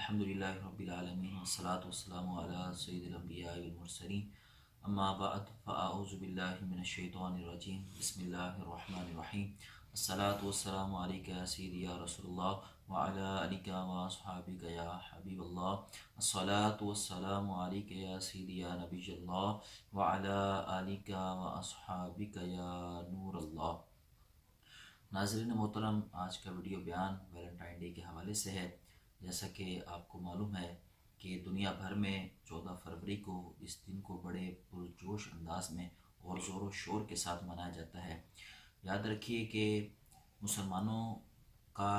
الحمدللہ رب العالمین والصلاة والسلام علی سید الانبیاء والمرسلین اما بعد فاعوذ باللہ من الشیطان الرجیم بسم اللہ الرحمن الرحیم الصلاة والسلام علیکہ یا سیدی یا رسول اللہ وعلی آلک واصحابک یا حبیب اللہ الصلاة والسلام علیکہ یا سیدی یا نبی اللہ وعلی آلک واصحابک یا نور اللہ۔ ناظرین محترم، آج کا ویڈیو بیان ویلنٹائن ڈے کے حوالے سے ہے۔ جیسا کہ آپ کو معلوم ہے کہ دنیا بھر میں 14 فروری کو اس دن کو بڑے پرجوش انداز میں اور زور و شور کے ساتھ منایا جاتا ہے۔ یاد رکھیے کہ مسلمانوں کا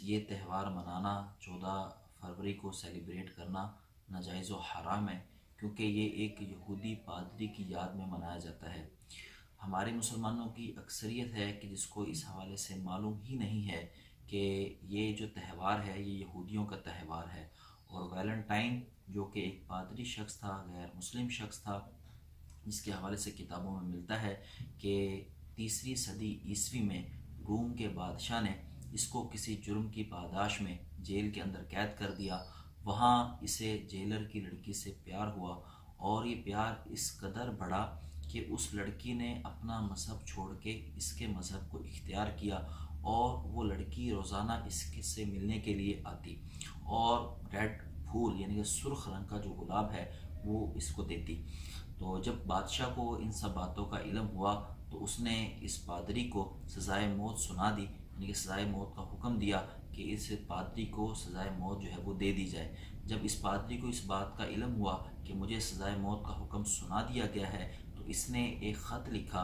یہ تہوار منانا 14 فروری کو سیلیبریٹ کرنا ناجائز و حرام ہے، کیونکہ یہ ایک یہودی پادری کی یاد میں منایا جاتا ہے۔ ہمارے مسلمانوں کی اکثریت ہے کہ جس کو اس حوالے سے معلوم ہی نہیں ہے کہ یہ جو تہوار ہے یہ یہودیوں کا تہوار ہے، اور ویلنٹائن جو کہ ایک پادری شخص تھا، غیر مسلم شخص تھا، جس کے حوالے سے کتابوں میں ملتا ہے کہ 3 صدی عیسوی میں روم کے بادشاہ نے اس کو کسی جرم کی پاداش میں جیل کے اندر قید کر دیا۔ وہاں اسے جیلر کی لڑکی سے پیار ہوا، اور یہ پیار اس قدر بڑھا کہ اس لڑکی نے اپنا مذہب چھوڑ کے اس کے مذہب کو اختیار کیا، اور وہ لڑکی روزانہ اس سے ملنے کے لیے آتی اور ریڈ پھول یعنی کہ سرخ رنگ کا جو گلاب ہے وہ اس کو دیتی۔ تو جب بادشاہ کو ان سب باتوں کا علم ہوا تو اس نے اس پادری کو سزائے موت سنا دی، یعنی کہ سزائے موت کا حکم دیا کہ اس پادری کو سزائے موت جو ہے وہ دے دی جائے۔ جب اس پادری کو اس بات کا علم ہوا کہ مجھے سزائے موت کا حکم سنا دیا گیا ہے، تو اس نے ایک خط لکھا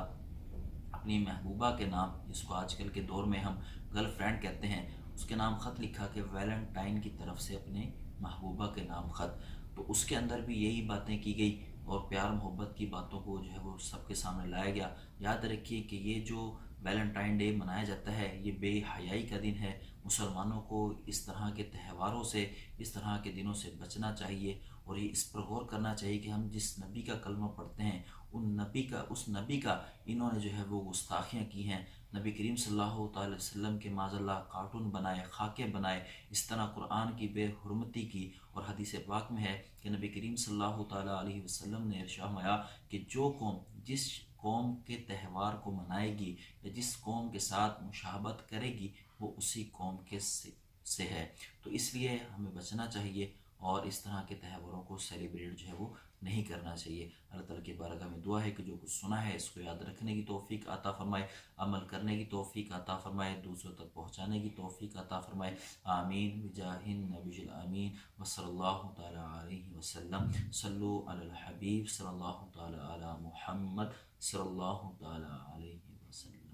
اپنی محبوبہ کے نام، جس کو آج کل کے دور میں ہم گرل فرینڈ کہتے ہیں، اس کے نام خط لکھا کہ ویلنٹائن کی طرف سے اپنے محبوبہ کے نام خط۔ تو اس کے اندر بھی یہی باتیں کی گئی اور پیار محبت کی باتوں کو جو ہے وہ سب کے سامنے لایا گیا۔ یاد رکھیے کہ یہ جو ویلنٹائن ڈے منایا جاتا ہے یہ بے حیائی کا دن ہے۔ مسلمانوں کو اس طرح کے تہواروں سے، اس طرح کے دنوں سے بچنا چاہیے، اور یہ اس پر غور کرنا چاہیے کہ ہم جس نبی کا کلمہ پڑھتے ہیں اس نبی کا انہوں نے جو ہے وہ گستاخیاں کی ہیں۔ نبی کریم صلی اللہ تعالی وسلم کے معاذ اللہ کارٹون بنائے، خاکے بنائے، اس طرح قرآن کی بے حرمتی کی، اور حدیث پاک میں ہے کہ نبی کریم صلی اللہ تعالی علیہ وسلم نے ارشاد فرمایا کہ جو قوم جس قوم کے تہوار کو منائے گی یا جس قوم کے ساتھ مشابہت کرے گی وہ اسی قوم کے سے ہے۔ تو اس لیے ہمیں بچنا چاہیے اور اس طرح کے تہواروں کو سیلیبریٹ جو ہے وہ نہیں کرنا چاہیے۔ اللہ تعالیٰ کی بارگاہ میں دعا ہے کہ جو کچھ سنا ہے اس کو یاد رکھنے کی توفیق عطا فرمائے، عمل کرنے کی توفیق عطا فرمائے، دوسروں تک پہنچانے کی توفیق عطا فرمائے۔ آمین بجاہ النبی الامین وصلی اللہ تعالی علیہ وسلم۔ صلو علی الحبیب صلی اللہ تعالی علی محمد صلی اللہ تعالی علیہ وسلم۔